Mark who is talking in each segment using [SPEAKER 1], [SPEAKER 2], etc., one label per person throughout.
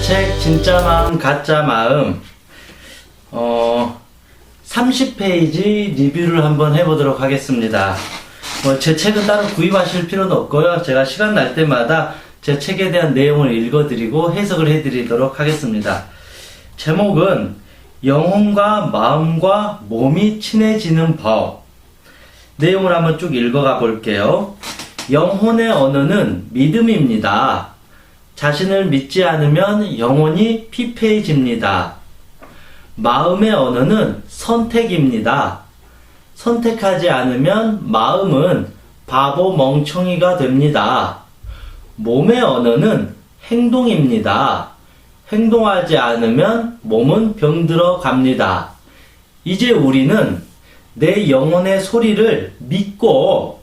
[SPEAKER 1] 책 진짜 마음 가짜 마음 30페이지 리뷰를 한번 해보도록 하겠습니다. 제 책은 따로 구입하실 필요는 없고요. 제가 시간 날 때마다 제 책에 대한 내용을 읽어드리고 해석을 해드리도록 하겠습니다. 제목은 영혼과 마음과 몸이 친해지는 법. 내용을 한번 쭉 읽어가 볼게요. 영혼의 언어는 믿음입니다. 자신을 믿지 않으면 영혼이 피폐해집니다. 마음의 언어는 선택입니다. 선택하지 않으면 마음은 바보 멍청이가 됩니다. 몸의 언어는 행동입니다. 행동하지 않으면 몸은 병들어 갑니다. 이제 우리는 내 영혼의 소리를 믿고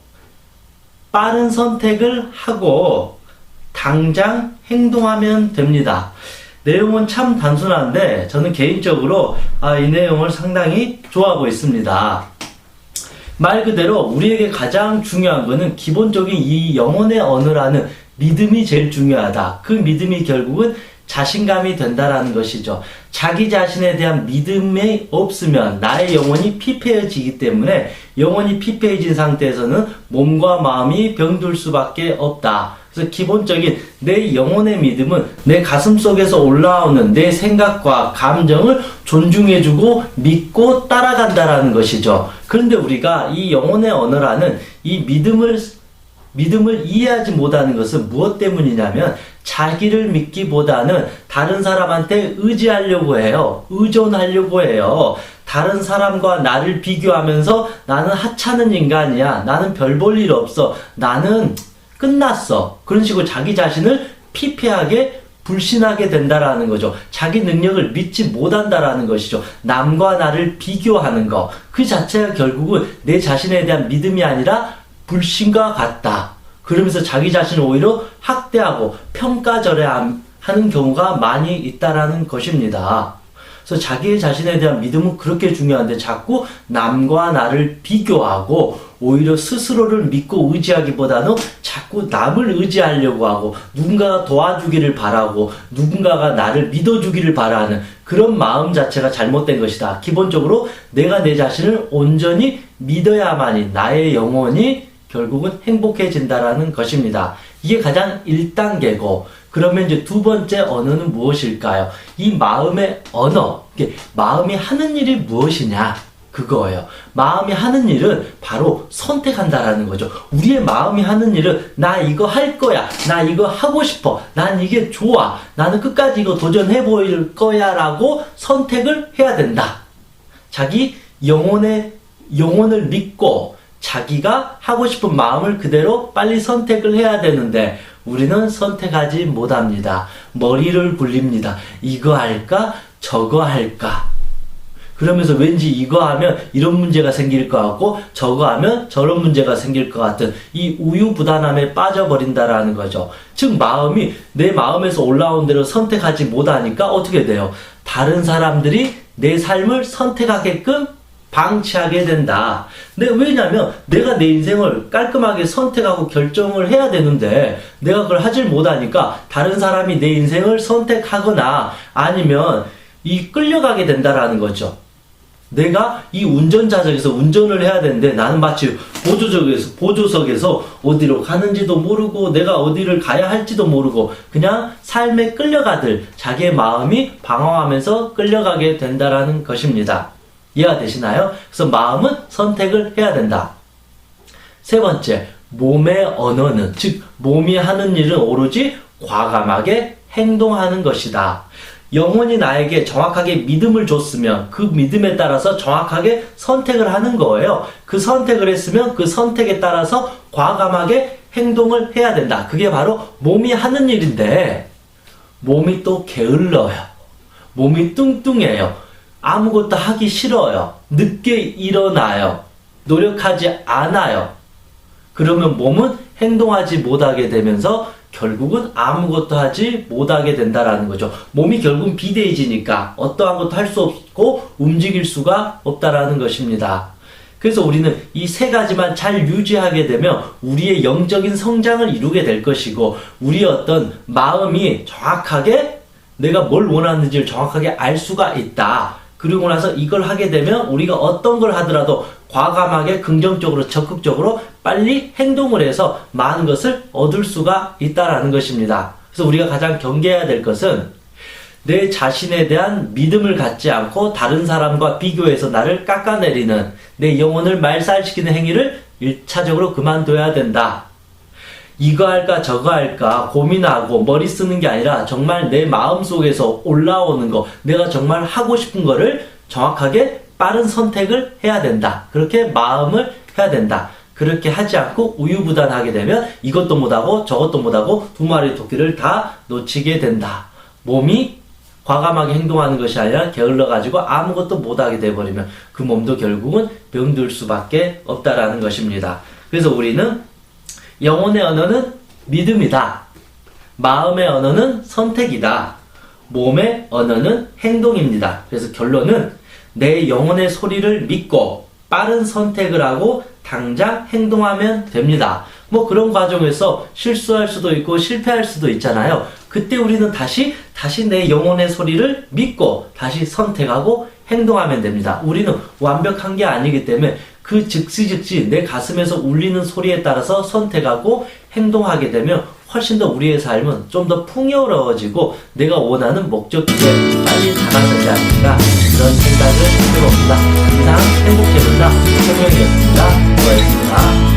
[SPEAKER 1] 빠른 선택을 하고 당장 행동하면 됩니다. 내용은 참 단순한데 저는 개인적으로 이 내용을 상당히 좋아하고 있습니다. 말 그대로 우리에게 가장 중요한 것은 기본적인 이 영혼의 언어라는 믿음이 제일 중요하다. 그 믿음이 결국은 자신감이 된다라는 것이죠. 자기 자신에 대한 믿음이 없으면 나의 영혼이 피폐해지기 때문에 영혼이 피폐해진 상태에서는 몸과 마음이 병들 수밖에 없다. 그래서 기본적인 내 영혼의 믿음은 내 가슴 속에서 올라오는 내 생각과 감정을 존중해주고 믿고 따라간다라는 것이죠. 그런데 우리가 이 영혼의 언어라는 이 믿음을 이해하지 못하는 것은 무엇 때문이냐면 자기를 믿기보다는 다른 사람한테 의지하려고 해요. 의존하려고 해요. 다른 사람과 나를 비교하면서 나는 하찮은 인간이야. 나는 별 볼 일 없어. 나는 끝났어. 그런 식으로 자기 자신을 피폐하게 불신하게 된다라는 거죠. 자기 능력을 믿지 못한다라는 것이죠. 남과 나를 비교하는 거. 그 자체가 결국은 내 자신에 대한 믿음이 아니라 불신과 같다. 그러면서 자기 자신을 오히려 학대하고 평가절하하는 경우가 많이 있다라는 것입니다. 그래서 자기 자신에 대한 믿음은 그렇게 중요한데 자꾸 남과 나를 비교하고 오히려 스스로를 믿고 의지하기보다는 자꾸 남을 의지하려고 하고 누군가가 도와주기를 바라고 누군가가 나를 믿어주기를 바라는 그런 마음 자체가 잘못된 것이다. 기본적으로 내가 내 자신을 온전히 믿어야만이 나의 영혼이 결국은 행복해진다라는 것입니다. 이게 가장 1단계고 그러면 이제 두 번째 언어는 무엇일까요? 이 마음의 언어, 마음이 하는 일이 무엇이냐? 그거예요. 마음이 하는 일은 바로 선택한다라는 거죠. 우리의 마음이 하는 일은 나 이거 할 거야. 나 이거 하고 싶어. 난 이게 좋아. 나는 끝까지 이거 도전해 볼 거야 라고 선택을 해야 된다. 자기 영혼을 믿고 자기가 하고 싶은 마음을 그대로 빨리 선택을 해야 되는데 우리는 선택하지 못합니다. 머리를 굴립니다. 이거 할까? 저거 할까? 그러면서 왠지 이거 하면 이런 문제가 생길 것 같고 저거 하면 저런 문제가 생길 것 같은 이 우유부단함에 빠져버린다라는 거죠. 즉 마음이 내 마음에서 올라온 대로 선택하지 못하니까 어떻게 돼요? 다른 사람들이 내 삶을 선택하게끔 방치하게 된다. 근데 왜냐면 내가 내 인생을 깔끔하게 선택하고 결정을 해야 되는데 내가 그걸 하질 못하니까 다른 사람이 내 인생을 선택하거나 아니면 끌려가게 된다라는 거죠. 내가 이 운전자석에서 운전을 해야 되는데 나는 마치 보조석에서 어디로 가는지도 모르고 내가 어디를 가야 할지도 모르고 그냥 삶에 끌려가들 자기의 마음이 방황하면서 끌려가게 된다라는 것입니다. 이해가 되시나요? 그래서 마음은 선택을 해야 된다. 세 번째, 몸의 언어는, 즉 몸이 하는 일은 오로지 과감하게 행동하는 것이다. 영혼이 나에게 정확하게 믿음을 줬으면 그 믿음에 따라서 정확하게 선택을 하는 거예요. 그 선택을 했으면 그 선택에 따라서 과감하게 행동을 해야 된다. 그게 바로 몸이 하는 일인데 몸이 또 게을러요. 몸이 뚱뚱해요. 아무것도 하기 싫어요. 늦게 일어나요. 노력하지 않아요. 그러면 몸은 행동하지 못하게 되면서 결국은 아무것도 하지 못하게 된다라는 거죠. 몸이 결국은 비대해지니까 어떠한 것도 할 수 없고 움직일 수가 없다라는 것입니다. 그래서 우리는 이 세 가지만 잘 유지하게 되면 우리의 영적인 성장을 이루게 될 것이고 우리의 어떤 마음이 정확하게 내가 뭘 원하는지를 정확하게 알 수가 있다. 그리고 나서 이걸 하게 되면 우리가 어떤 걸 하더라도 과감하게 긍정적으로 적극적으로 빨리 행동을 해서 많은 것을 얻을 수가 있다라는 것입니다. 그래서 우리가 가장 경계해야 될 것은 내 자신에 대한 믿음을 갖지 않고 다른 사람과 비교해서 나를 깎아내리는 내 영혼을 말살시키는 행위를 1차적으로 그만둬야 된다. 이거 할까 저거 할까 고민하고 머리 쓰는 게 아니라 정말 내 마음속에서 올라오는 거, 내가 정말 하고 싶은 거를 정확하게 빠른 선택을 해야 된다. 그렇게 마음을 해야 된다. 그렇게 하지 않고 우유부단하게 되면 이것도 못하고 저것도 못하고 두 마리 토끼를 다 놓치게 된다. 몸이 과감하게 행동하는 것이 아니라 게을러가지고 아무것도 못하게 돼버리면 그 몸도 결국은 병들 수밖에 없다라는 것입니다. 그래서 우리는 영혼의 언어는 믿음이다. 마음의 언어는 선택이다. 몸의 언어는 행동입니다. 그래서 결론은 내 영혼의 소리를 믿고 빠른 선택을 하고 당장 행동하면 됩니다. 뭐 그런 과정에서 실수할 수도 있고 실패할 수도 있잖아요. 그때 우리는 다시 내 영혼의 소리를 믿고 다시 선택하고 행동하면 됩니다. 우리는 완벽한 게 아니기 때문에 그 즉시 내 가슴에서 울리는 소리에 따라서 선택하고 행동하게 되면 훨씬 더 우리의 삶은 좀 더 풍요로워지고 내가 원하는 목적지에 빨리 다가서지 않을까 그런 생각을 해봅니다. 이상 행복재문다 성명이었습니다. 수고하셨습니다.